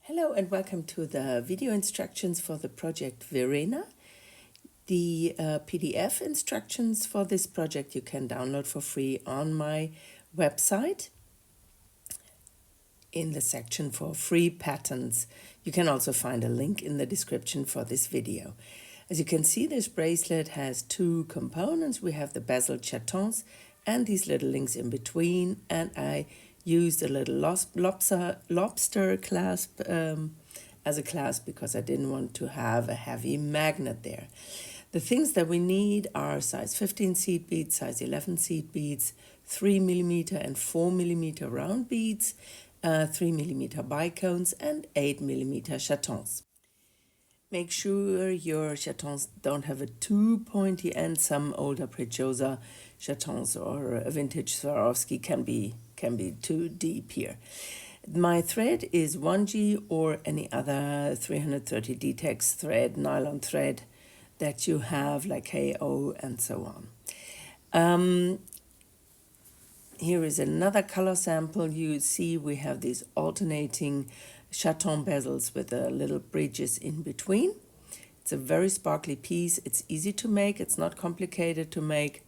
Hello and welcome to the video instructions for the project Verena. The PDF instructions for this project you can download for free on my website in the section for free patterns. You can also find a link in the description for this video. As you can see, this bracelet has two components. We have the bezel chatons and these little links in between, and I used a little lobster clasp as a clasp because I didn't want to have a heavy magnet there. The things that we need are size 15 seed beads, size 11 seed beads, 3mm and 4mm round beads, 3mm bicones, and 8mm chatons. Make sure your chatons don't have a too pointy end. Some older Preciosa chatons or a vintage Swarovski can be too deep here. My thread is 1G or any other 330 D-Tex thread, nylon thread that you have, like KO and so on. Here is another color sample. You see we have these alternating chaton bezels with the little bridges in between. It's a very sparkly piece. It's easy to make. It's not complicated to make.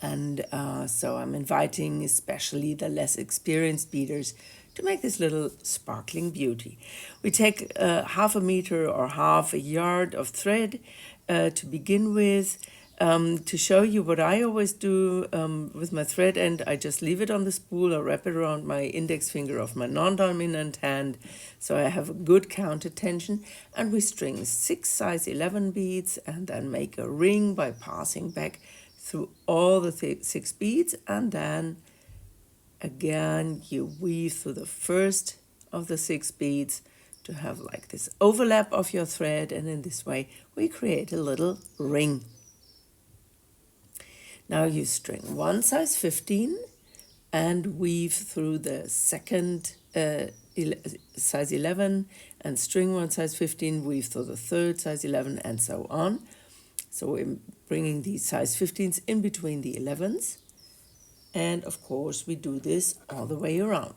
And so I'm inviting especially the less experienced beaders to make this little sparkling beauty. We take half a meter or half a yard of thread to begin with. To show you what I always do with my thread end, I just leave it on the spool or wrap it around my index finger of my non-dominant hand so I have a good counter tension, and we string 6 size 11 beads and then make a ring by passing back through all the 6 beads, and then again you weave through the first of the 6 beads to have like this overlap of your thread, and in this way we create a little ring. Now you string 1 size 15 and weave through the second size 11, and string 1 size 15, weave through the third size 11, and so on. So we're bringing these size 15s in between the 11s, and of course we do this all the way around.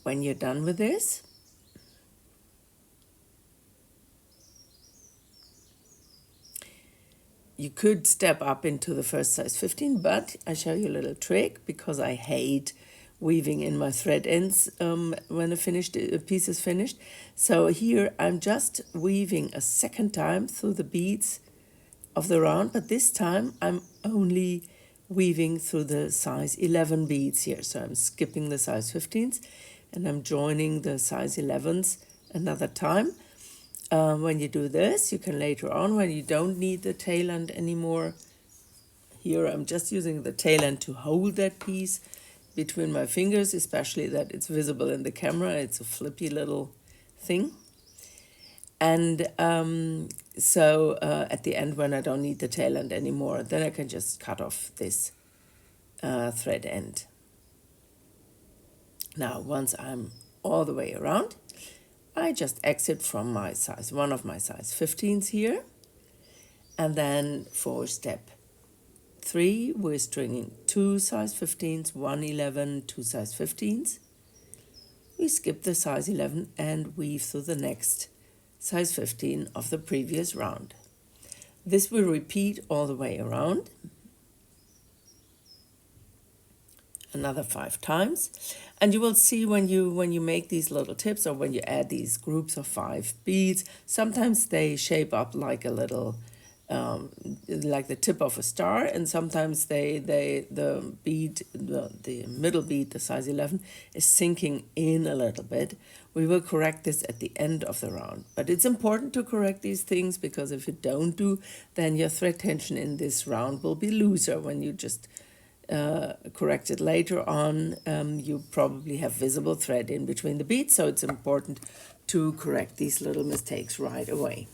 When you're done with this, you could step up into the first size 15, but I show you a little trick because I hate weaving in my thread ends when the piece is finished. So here I'm just weaving a second time through the beads of the round, but this time I'm only weaving through the size 11 beads here. So I'm skipping the size 15s and I'm joining the size 11s another time. When you do this, you can later on, when you don't need the tail end anymore, here I'm just using the tail end to hold that piece between my fingers, especially that it's visible in the camera. It's a flippy little thing. And so at the end, when I don't need the tail end anymore, then I can just cut off this thread end. Now, once I'm all the way around, I just exit from one of my size 15s here. And then for step 3, we're stringing 2 size 15s, 1 11, 2 size 15s. We skip the size 11 and weave through the next size 15 of the previous round. This will repeat all the way around another 5 times, and you will see when you make these little tips, or when you add these groups of 5 beads, sometimes they shape up like a little like the tip of a star, and sometimes the middle bead, the size 11, is sinking in a little bit. We will correct this at the end of the round, but it's important to correct these things, because if you don't do, then your thread tension in this round will be looser. When you just correct it later on, you probably have visible thread in between the beads, so it's important to correct these little mistakes right away.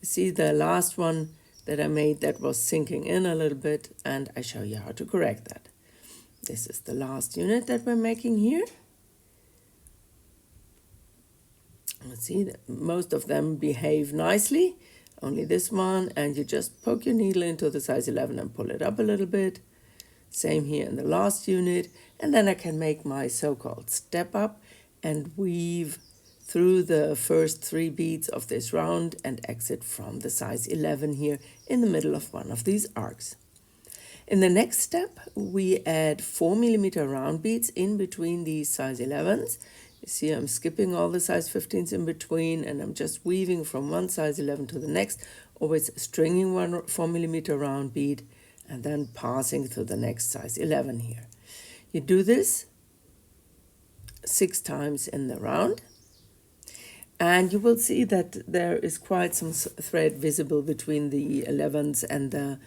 See, the last one that I made, that was sinking in a little bit, and I show you how to correct that. This is the last unit that we're making here. See, most of them behave nicely, only this one, and you just poke your needle into the size 11 and pull it up a little bit. Same here in the last unit, and then I can make my so-called step up and weave through the first 3 beads of this round and exit from the size 11 here in the middle of one of these arcs. In the next step, we add 4mm round beads in between these size 11s. You see I'm skipping all the size 15s in between, and I'm just weaving from one size 11 to the next, always stringing one 4mm round bead and then passing to the next size 11 here. You do this 6 times in the round, and you will see that there is quite some thread visible between the 11s and the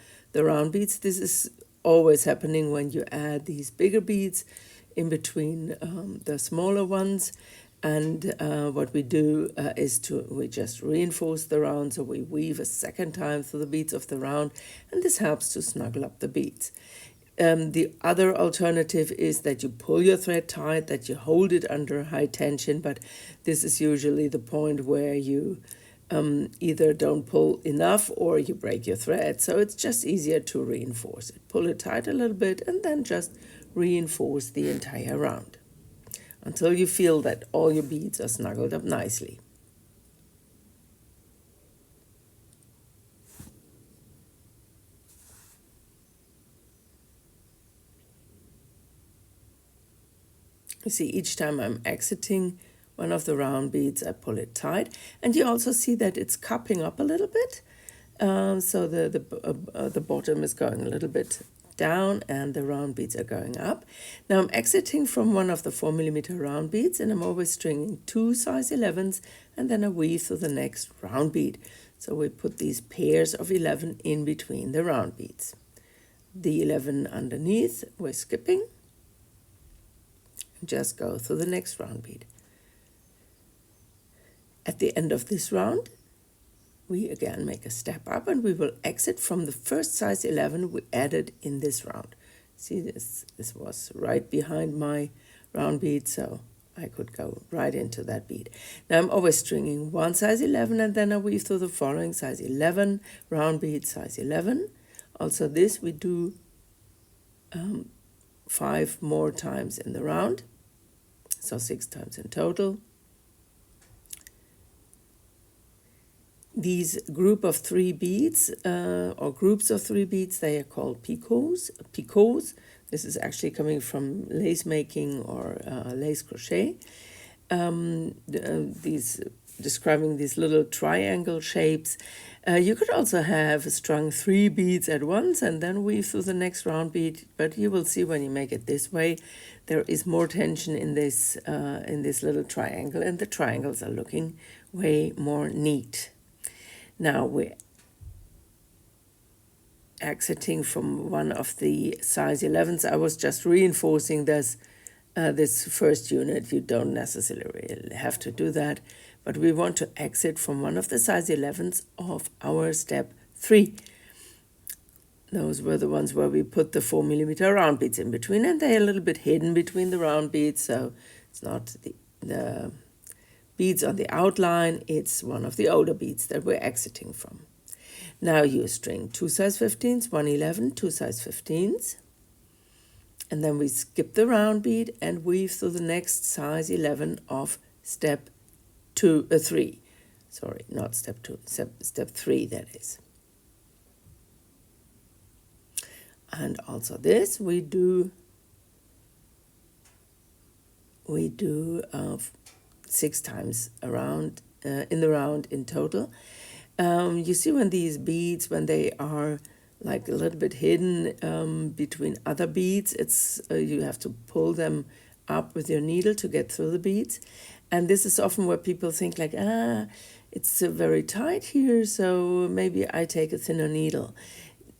round beads. This is always happening when you add these bigger beads in between the smaller ones. And what we do is we just reinforce the round, so we weave a second time through the beads of the round, and this helps to snuggle up the beads. The other alternative is that you pull your thread tight, that you hold it under high tension, but this is usually the point where you either don't pull enough or you break your thread. So it's just easier to reinforce it. Pull it tight a little bit and then just reinforce the entire round until you feel that all your beads are snuggled up nicely. You see, each time I'm exiting one of the round beads, I pull it tight, and you also see that it's cupping up a little bit. So the bottom is going a little bit down and the round beads are going up. Now I'm exiting from one of the 4mm round beads, and I'm always stringing 2 size 11s, and then I weave through the next round bead. So we put these pairs of 11 in between the round beads. The 11 underneath, we're skipping. Just go through the next round bead. At the end of this round, we again make a step up, and we will exit from the first size 11 we added in this round. See, this was right behind my round bead, so I could go right into that bead. Now I'm always stringing one size 11, and then I weave through the following size 11, round bead size 11. Also this we do 5 more times in the round, so 6 times in total. These group of 3 beads or groups of 3 beads, they are called picots. Picots. This is actually coming from lace making or lace crochet. These describing these little triangle shapes. You could also have strung 3 beads at once and then weave through the next round bead, but you will see when you make it this way, there is more tension in this little triangle, and the triangles are looking way more neat. Now we're exiting from one of the size 11s. I was just reinforcing this first unit. You don't necessarily have to do that, but we want to exit from one of the size 11s of our step 3. Those were the ones where we put the 4mm round beads in between, and they're a little bit hidden between the round beads, so it's not the beads on the outline, it's one of the older beads that we're exiting from. Now you string 2 size 15s, 1 11, 2 size 15s, and then we skip the round bead and weave through the next size 11 of step 3. Sorry, not step 2, step 3 that is. And also this we do 6 times around in the round in total. You see when these beads, when they are like a little bit hidden between other beads, it's you have to pull them up with your needle to get through the beads. And this is often where people think like, it's very tight here, so maybe I take a thinner needle.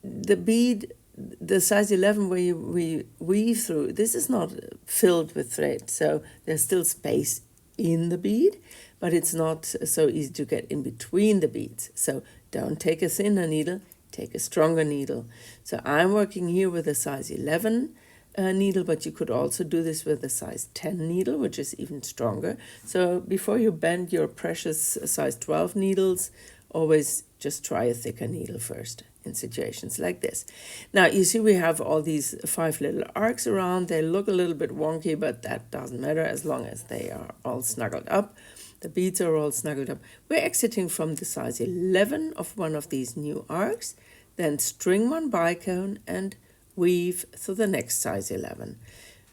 The bead, the size 11 where we weave through, this is not filled with thread, so there's still space in the bead, but it's not so easy to get in between the beads. So don't take a thinner needle, take a stronger needle. So I'm working here with a size 11 needle, but you could also do this with a size 10 needle, which is even stronger. So before you bend your precious size 12 needles, always just try a thicker needle first in situations like this. Now you see we have all these 5 little arcs around. They look a little bit wonky, but that doesn't matter as long as they are all snuggled up. The beads are all snuggled up. We're exiting from the size 11 of one of these new arcs, then string one bicone and weave through the next size 11.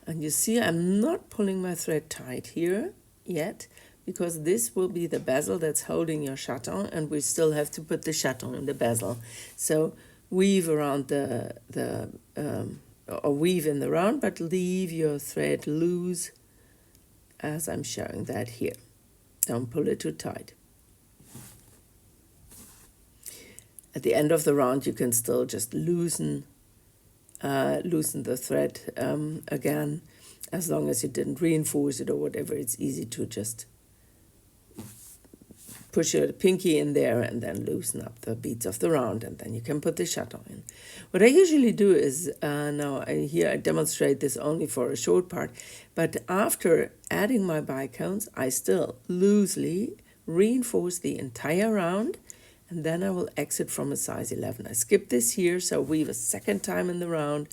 And you see I'm not pulling my thread tight here yet, because this will be the bezel that's holding your chaton, and we still have to put the chaton in the bezel. So weave around or weave in the round, but leave your thread loose as I'm showing that here. Don't pull it too tight. At the end of the round, you can still just loosen the thread again, as long as you didn't reinforce it or whatever. It's easy to just push your pinky in there and then loosen up the beads of the round, and then you can put the chaton in. What I usually do is, here I demonstrate this only for a short part, but after adding my bicones, I still loosely reinforce the entire round, and then I will exit from a size 11. I skip this here, so weave a second time in the round,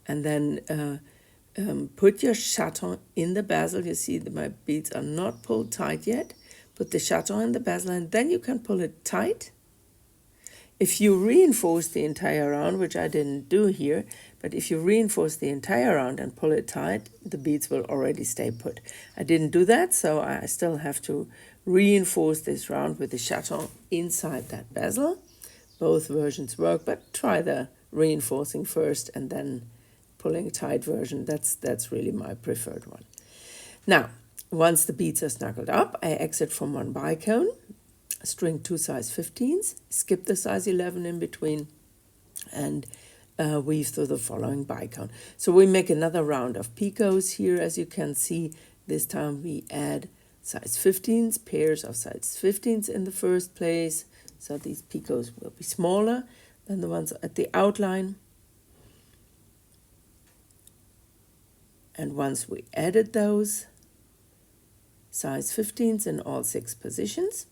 and then put your chaton in the bezel. You see that my beads are not pulled tight yet. Put the chaton in the bezel, and then you can pull it tight. If you reinforce the entire round, which I didn't do here, but if you reinforce the entire round and pull it tight, the beads will already stay put. I didn't do that, so I still have to reinforce this round with the chaton inside that bezel. Both versions work, but try the reinforcing first and then pulling tight version. That's really my preferred one. Now, once the beads are snuggled up, I exit from one bicone, string 2 size 15s, skip the size 11 in between, and weave through the following bicone. So we make another round of picots here. As you can see, this time we add size 15s, pairs of size 15s in the first place. So these picots will be smaller than the ones at the outline. And once we added those size 15s in all 6 positions,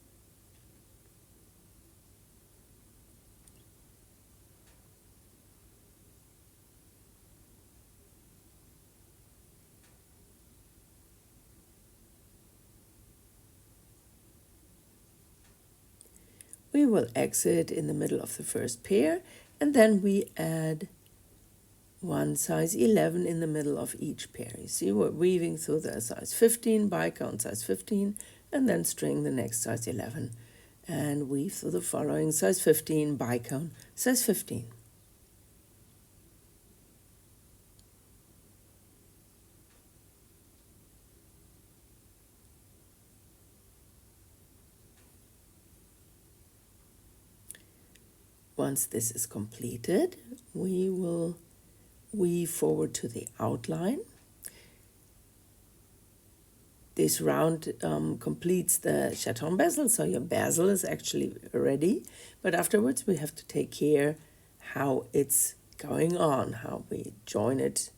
we will exit in the middle of the first pair, and then we add one size 11 in the middle of each pair. You see, we're weaving through the size 15, bicone size 15, and then string the next size 11, and weave through the following size 15, bicone size 15. Once this is completed, we will weave forward to the outline. This round completes the chaton bezel, so your bezel is actually ready. But afterwards we have to take care how it's going on, how we join it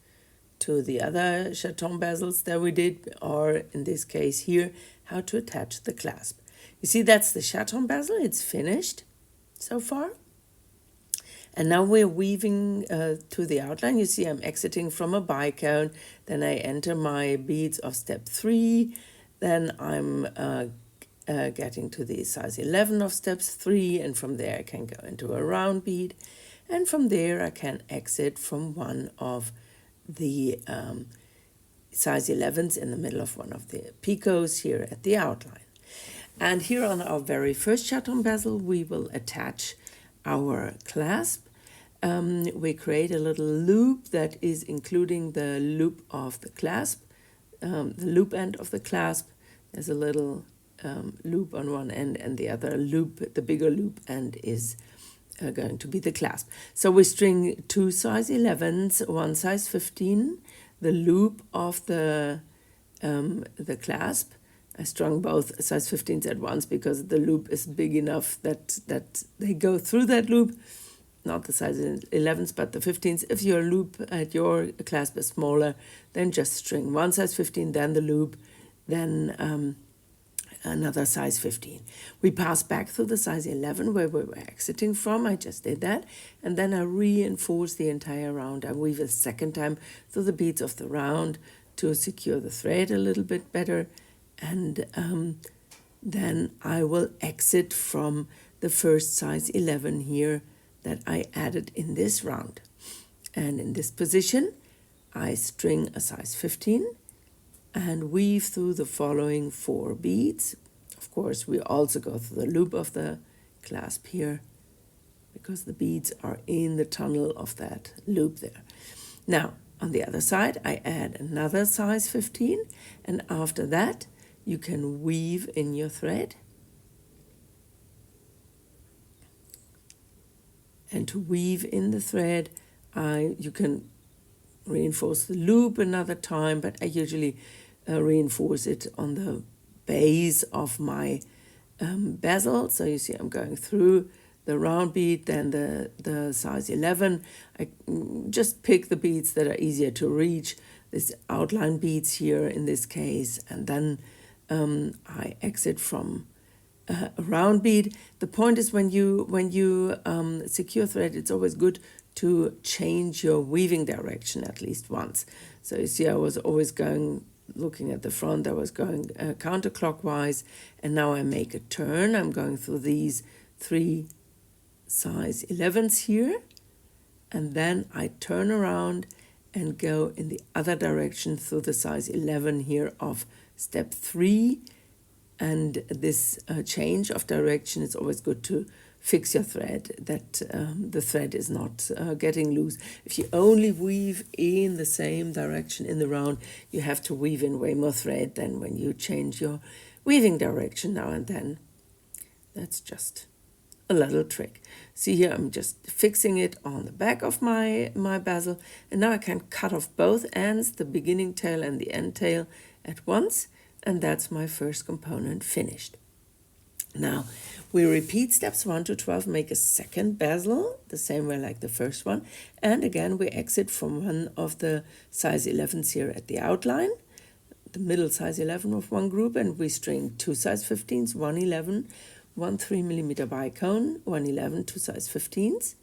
to the other chaton bezels that we did, or in this case here, how to attach the clasp. You see, that's the chaton bezel. It's finished so far. And now we're weaving to the outline. You see I'm exiting from a bicone, then I enter my beads of step 3, then I'm getting to the size 11 of steps 3, and from there I can go into a round bead, and from there I can exit from one of the size 11s in the middle of one of the picots here at the outline. And here on our very first chaton bezel, we will attach our clasp. We create a little loop that is including the loop of the clasp, the loop end of the clasp. There's a little loop on one end, and the other loop, the bigger loop end, is going to be the clasp. So we string 2 size 11s, 1 size 15, the loop of the clasp. I strung both size 15s at once because the loop is big enough that they go through that loop. not the size 11s, but the 15s. If your loop at your clasp is smaller, then just string one size 15, then the loop, then another size 15. We pass back through the size 11 where we were exiting from. I just did that. And then I reinforce the entire round. I weave a second time through the beads of the round to secure the thread a little bit better. And then I will exit from the first size 11 here that I added in this round. And in this position, I string a size 15 and weave through the following 4 beads. Of course, we also go through the loop of the clasp here because the beads are in the tunnel of that loop there. Now, on the other side, I add another size 15, and after that, you can weave in your thread. And to weave in the thread, you can reinforce the loop another time, but I usually reinforce it on the base of my bezel. So you see I'm going through the round bead, then the size 11. I just pick the beads that are easier to reach, these outline beads here in this case, and then I exit from a round bead. The point is when you secure thread, it's always good to change your weaving direction at least once. So you see I was always looking at the front, I was going counterclockwise, and now I make a turn. I'm going through these 3 size 11s here, and then I turn around and go in the other direction through the size 11 here of step 3. And this change of direction, is always good to fix your thread, that the thread is not getting loose. If you only weave in the same direction in the round, you have to weave in way more thread than when you change your weaving direction now and then. That's just a little trick. See here, I'm just fixing it on the back of my bezel, and now I can cut off both ends, the beginning tail and the end tail at once, and that's my first component finished. Now, we repeat steps 1 to 12, make a second bezel, the same way like the first one. And again, we exit from one of the size 11s here at the outline, the middle size 11 of one group, and we string 2 size 15s, 1 11, 1 3mm bicone, 1 11, 2 size 15s.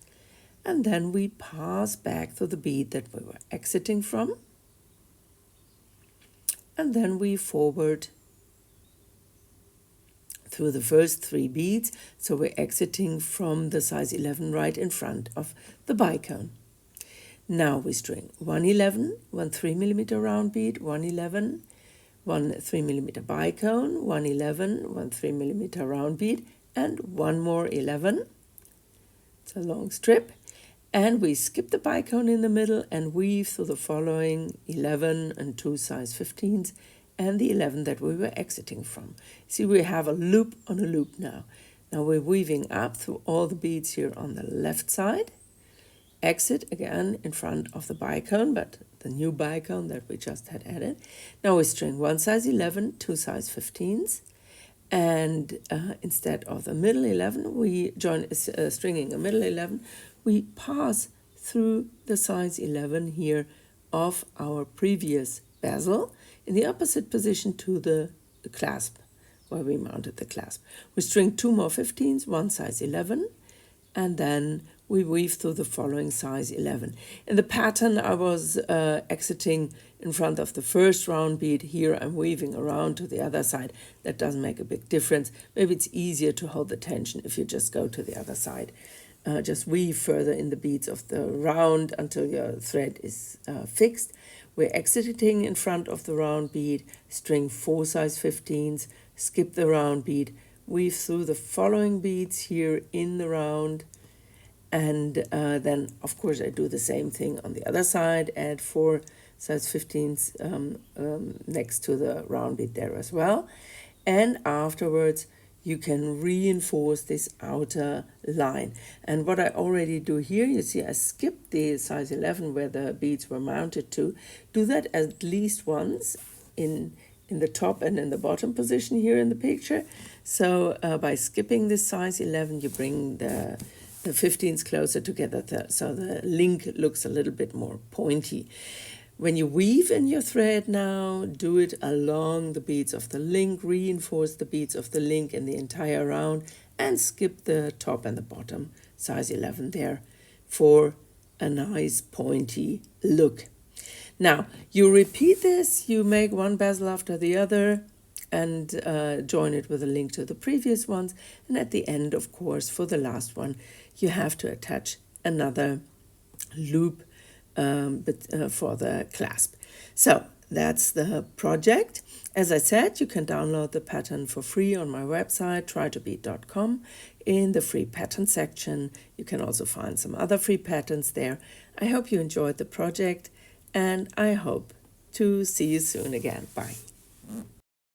And then we pass back through the bead that we were exiting from. And then we forward through the first 3 beads, so we're exiting from the size 11 right in front of the bicone. Now we string 1 11, 1 3mm round bead, 1 11, 1 3mm bicone, 1 11, 1 3mm round bead, and 1 more 11. It's a long strip. And we skip the bicone in the middle and weave through the following 11 and 2 size 15s and the 11 that we were exiting from. See, we have a loop on a loop now. Now we're weaving up through all the beads here on the left side. Exit again in front of the bicone, but the new bicone that we just had added. Now we string 1 size 11, 2 size 15s. And instead of the middle 11, we join stringing a middle 11. We pass through the size 11 here of our previous bezel in the opposite position to the clasp, where we mounted the clasp. We string 2 more 15s, 1 size 11, and then we weave through the following size 11. In the pattern, I was exiting in front of the first round bead. Here I'm weaving around to the other side. That doesn't make a big difference. Maybe it's easier to hold the tension if you just go to the other side. Just weave further in the beads of the round until your thread is fixed. We're exiting in front of the round bead, string 4 size 15s, skip the round bead, weave through the following beads here in the round, and then of course I do the same thing on the other side, add 4 size 15s next to the round bead there as well. And afterwards you can reinforce this outer line. And what I already do here, you see I skipped the size 11 where the beads were mounted to. Do that at least once in the top and in the bottom position here in the picture. So by skipping this size 11, you bring the the 15s closer together, so the link looks a little bit more pointy. When you weave in your thread now, do it along the beads of the link, reinforce the beads of the link in the entire round, and skip the top and the bottom, size 11 there, for a nice pointy look. Now, you repeat this, you make one bezel after the other, and join it with a link to the previous ones. And at the end, of course, for the last one, you have to attach another loop for the clasp. So that's the project. As I said, you can download the pattern for free on my website, trytobead.com. In the free pattern section, you can also find some other free patterns there. I hope you enjoyed the project, and I hope to see you soon again. Bye.